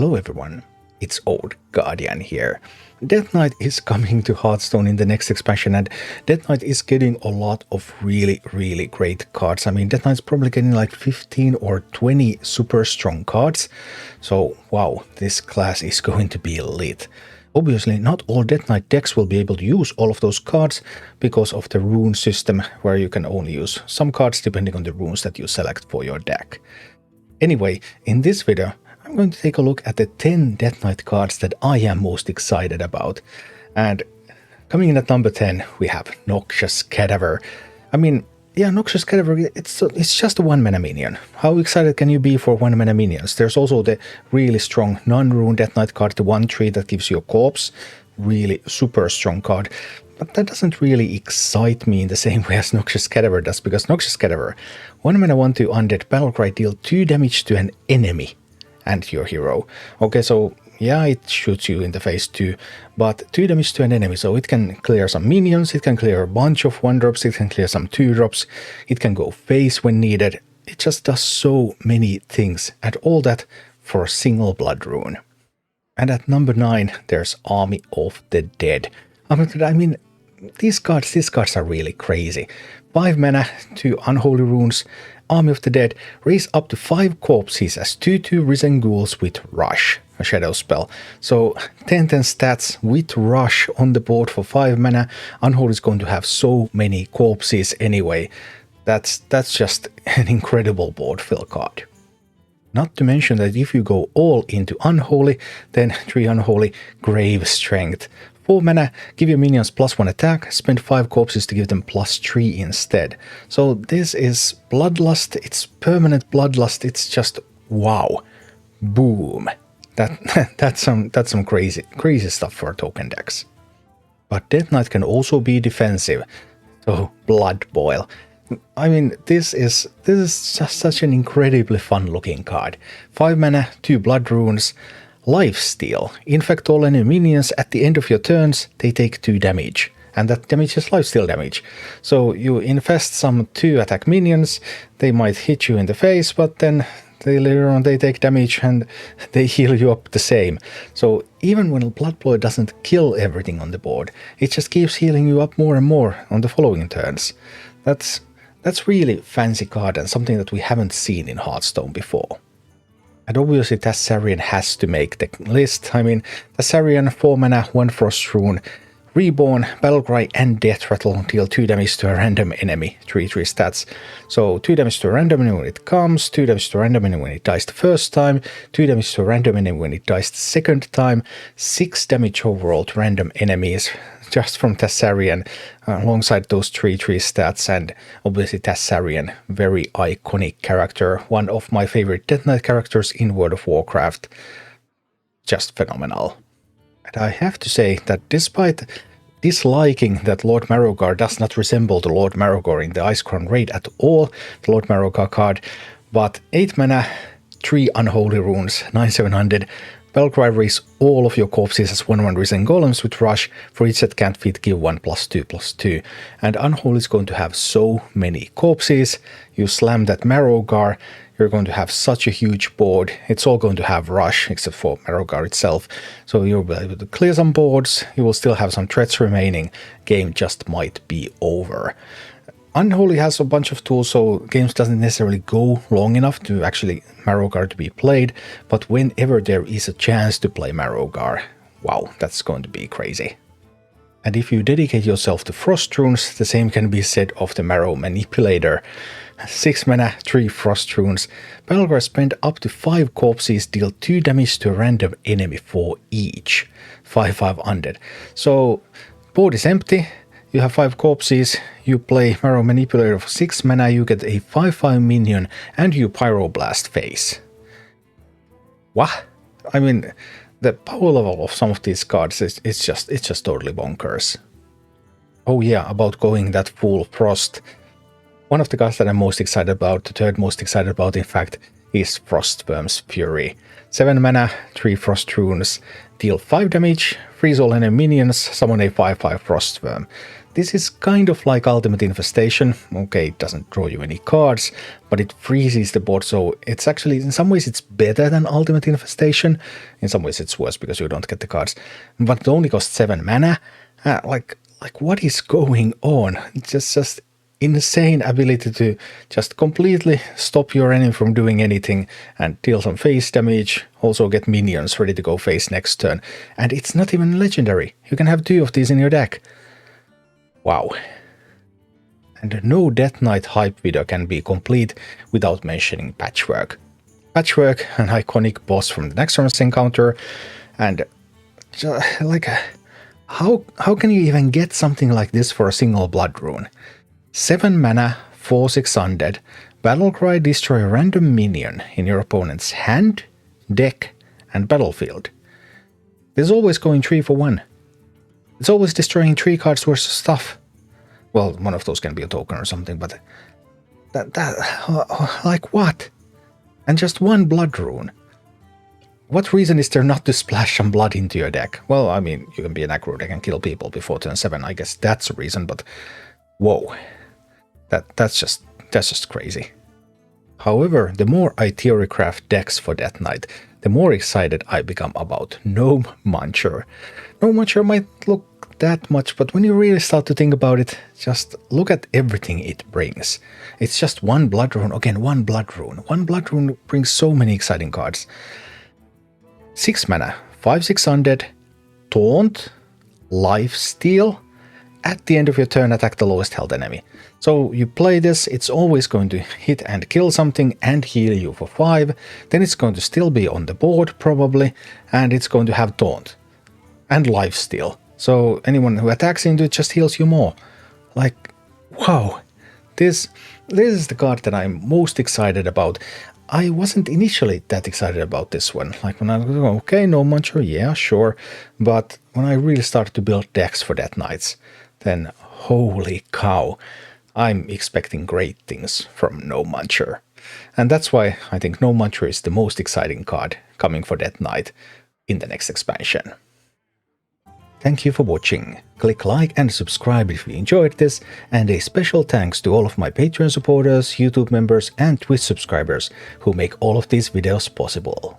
Hello everyone, it's Old Guardian here. Death Knight is coming to Hearthstone in the next expansion, and Death Knight is getting a lot of really great cards. I mean, Death Knight's probably getting like 15 or 20 super strong cards. So wow, this class is going to be lit. Obviously, not all Death Knight decks will be able to use all of those cards because of the rune system, where you can only use some cards depending on the runes that you select for your deck. Anyway, in this video, I'm going to take a look at the 10 Death Knight cards that I am most excited about. And coming in at number 10, we have Noxious Cadaver. I mean, yeah, Noxious Cadaver, it's just a 1-mana minion. How excited can you be for 1-mana minions? There's also the really strong non-rune Death Knight card, the 1/3 that gives you a corpse. Really super strong card. But that doesn't really excite me in the same way as Noxious Cadaver does, because Noxious Cadaver, 1-mana 1/2 undead battlecry, deal 2 damage to an enemy and your hero. Okay, so yeah, it shoots you in the face too, but 2 damage to an enemy, so it can clear some minions, it can clear a bunch of 1-drops, it can clear some 2-drops, it can go face when needed. It just does so many things, and all that for a single blood rune. And at number 9, there's Army of the Dead. I mean, these cards are really crazy. 5 mana, 2 unholy runes, Army of the Dead, raise up to 5 corpses as 2/2 Risen Ghouls with Rush, a shadow spell. So 10/10 stats with Rush on the board for 5 mana. Unholy is going to have so many corpses anyway. That's just an incredible board fill card. Not to mention that if you go all into Unholy, then 3 Unholy, Grave Strength. 4 mana, give your minions +1 attack, spend 5 corpses to give them +3 instead. So this is Bloodlust, it's permanent Bloodlust, it's just wow. Boom. That's some crazy stuff for token decks. But Death Knight can also be defensive. So Blood Boil. I mean, this is just such an incredibly fun looking card. 5 mana, 2 blood runes, Lifesteal. Infect all enemy minions at the end of your turns, they take 2 damage. And that damage is lifesteal damage. So you infest some 2 attack minions, they might hit you in the face, but then later on they take damage and they heal you up the same. So even when Blood Boil doesn't kill everything on the board, it just keeps healing you up more and more on the following turns. That's really fancy card and something that we haven't seen in Hearthstone before. And obviously Thessarian has to make the list. I mean, Thessarian, 4 mana, 1 frost rune, Reborn, Battlecry and Death Rattle deal 2 damage to a random enemy, 3/3 stats. So 2 damage to a random enemy when it comes, 2 damage to a random enemy when it dies the first time, 2 damage to a random enemy when it dies the second time, 6 damage overall to random enemies just from Thessarian, alongside those 3/3 stats. And obviously Thessarian, very iconic character, one of my favorite Death Knight characters in World of Warcraft. Just phenomenal. And I have to say that despite disliking that Lord Marrowgar does not resemble the Lord Marrowgar in the Icecrown raid at all, the Lord Marrowgar card, but 8 mana, 3 unholy runes, 9/700, Battlecry, raise all of your corpses as 1/1 Risen Golems with Rush. For each that can't fit, give 1 +2/+2. And Unholy is going to have so many corpses. You slam that Marrowgar, you're going to have such a huge board. It's all going to have Rush, except for Marrowgar itself. So you'll be able to clear some boards, you will still have some threats remaining. Game just might be over. Unholy has a bunch of tools, so games doesn't necessarily go long enough to actually Marrowgar to be played, but whenever there is a chance to play Marrowgar, wow, that's going to be crazy. And if you dedicate yourself to Frost runes, the same can be said of the Marrow Manipulator. 6 mana, 3 Frost runes, Battlecry, spend up to 5 corpses, deal 2 damage to a random enemy for each. 5/5 undead. So board is empty. You have 5 corpses, you play Marrow Manipulator for 6 mana, you get a 5/5 minion, and you Pyroblast face. What? I mean, the power level of some of these cards it's just totally bonkers. Oh yeah, about going that full frost. One of the cards that I'm most excited about, the third most excited about in fact, is Frostworm's Fury. 7 mana, 3 frost runes, deal 5 damage, freeze all enemy minions, summon a 5/5 Frostworm. This is kind of like Ultimate Infestation. Okay, it doesn't draw you any cards, but it freezes the board, so it's actually, in some ways, it's better than Ultimate Infestation. In some ways, it's worse because you don't get the cards. But it only costs 7 mana. Like what is going on? It's just insane ability to just completely stop your enemy from doing anything and deal some face damage. Also get minions ready to go face next turn. And it's not even legendary. You can have 2 of these in your deck. Wow. And no Death Knight hype video can be complete without mentioning Patchwork. Patchwork, an iconic boss from the Nexus encounter, and like, how can you even get something like this for a single blood rune? 7 mana, 4/6 undead, Battlecry, destroy a random minion in your opponent's hand, deck, and battlefield. This is always going 3 for 1. It's always destroying 3 cards worth of stuff. Well, one of those can be a token or something, but like what? And just 1 blood rune. What reason is there not to splash some blood into your deck? Well, I mean, you can be an aggro deck and kill people before turn 7. I guess that's a reason, but whoa. That's just crazy. However, the more I theorycraft decks for Death Knight, the more excited I become about Gnome Muncher. Gnome Muncher might look that much, but when you really start to think about it, just look at everything it brings. It's just 1 blood rune, again 1 blood rune. 1 blood rune brings so many exciting cards. 6 mana, 5/6 undead, taunt, lifesteal. At the end of your turn, attack the lowest health enemy. So you play this, it's always going to hit and kill something and heal you for 5. Then it's going to still be on the board, probably, and it's going to have taunt and lifesteal. So anyone who attacks into it just heals you more. Like, wow. This is the card that I'm most excited about. I wasn't initially that excited about this one. Like when I was going, okay, no Muncher, yeah, sure. But when I really started to build decks for Death Knights, then holy cow, I'm expecting great things from No Muncher. And that's why I think No Muncher is the most exciting card coming for Death Knight in the next expansion. Thank you for watching. Click like and subscribe if you enjoyed this, and a special thanks to all of my Patreon supporters, YouTube members and Twitch subscribers who make all of these videos possible.